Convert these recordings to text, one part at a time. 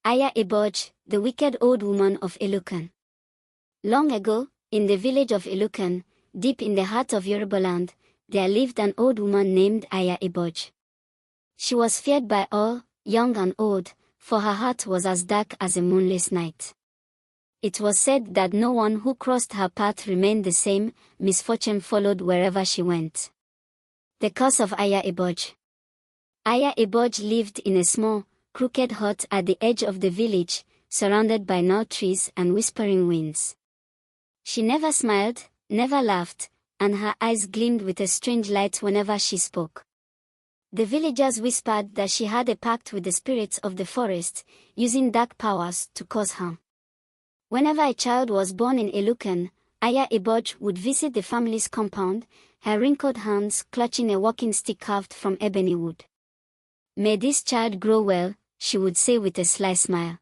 Ìyá Ìbàjẹ, the wicked old woman of Ilukun. Long ago, in the village of Ilukun, deep in the heart of Yorubaland, there lived an old woman named Ìyá Ìbàjẹ. She was feared by all, young and old, for her heart was as dark as a moonless night. It was said that no one who crossed her path remained the same, misfortune followed wherever she went. The curse of Ìyá Ìbàjẹ. Ìyá Ìbàjẹ lived in a small, crooked hut at the edge of the village, surrounded by gnarled trees and whispering winds. She never smiled, never laughed, and her eyes gleamed with a strange light whenever she spoke. The villagers whispered that she had a pact with the spirits of the forest, using dark powers to cause harm. Whenever a child was born in Ilukun, Ìyá Ìbàjẹ would visit the family's compound, her wrinkled hands clutching a walking stick carved from ebony wood. "May this child grow well," she would say with a sly smile.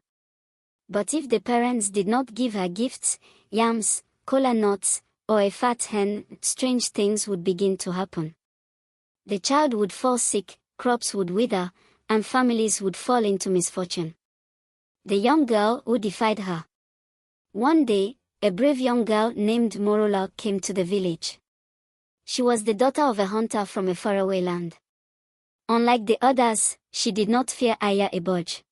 But if the parents did not give her gifts, yams, kola nuts, or a fat hen, strange things would begin to happen. The child would fall sick, crops would wither, and families would fall into misfortune. The young girl who defied her. One day, a brave young girl named Morọ came to the village. She was the daughter of a hunter from a faraway land. Unlike the others, she did not fear Ìyá Ìbàjẹ.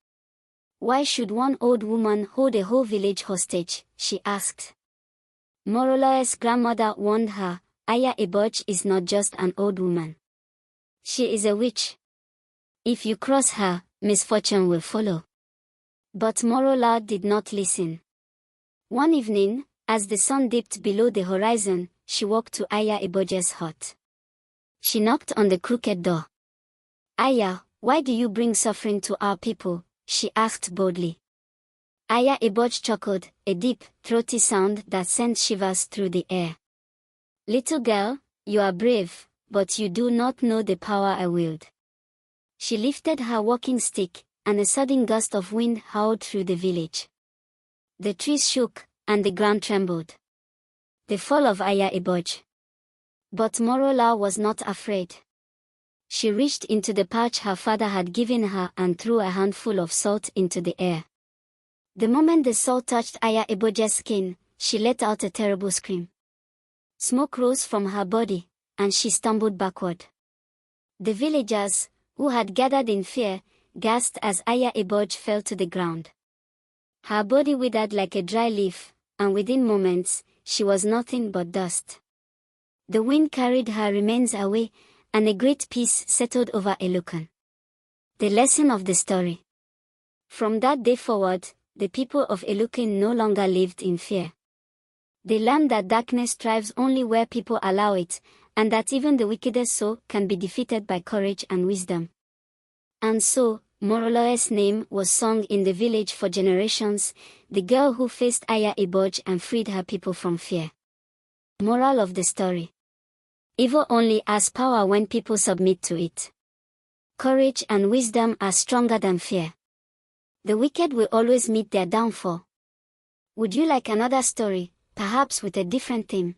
"Why should one old woman hold a whole village hostage?" she asked. Morọ's grandmother warned her, "Ìyá Ìbàjẹ is not just an old woman. She is a witch. If you cross her, misfortune will follow." But Morọ did not listen. One evening, as the sun dipped below the horizon, she walked to Ìyá Ìbàjẹ's hut. She knocked on the crooked door. "Ìyá, why do you bring suffering to our people?" she asked boldly. Ìyá Ìbàjẹ chuckled, a deep, throaty sound that sent shivers through the air. "Little girl, you are brave, but you do not know the power I wield." She lifted her walking stick, and a sudden gust of wind howled through the village. The trees shook, and the ground trembled. The fall of Ìyá Ìbàjẹ. But Morọ was not afraid. She reached into the pouch her father had given her and threw a handful of salt into the air. The moment the salt touched Ìyá Ìbàjẹ's skin, she let out a terrible scream. Smoke rose from her body, and she stumbled backward. The villagers, who had gathered in fear, gasped as Ìyá Ìbàjẹ fell to the ground. Her body withered like a dry leaf, and within moments, she was nothing but dust. The wind carried her remains away, and a great peace settled over Ilukun. The lesson of the story. From that day forward, the people of Ilukun no longer lived in fear. They learned that darkness thrives only where people allow it, and that even the wickedest soul can be defeated by courage and wisdom. And so, Morọ's name was sung in the village for generations, the girl who faced Ìyá Ìbàjẹ and freed her people from fear. Moral of the story. Evil only has power when people submit to it. Courage and wisdom are stronger than fear. The wicked will always meet their downfall. Would you like another story, perhaps with a different theme?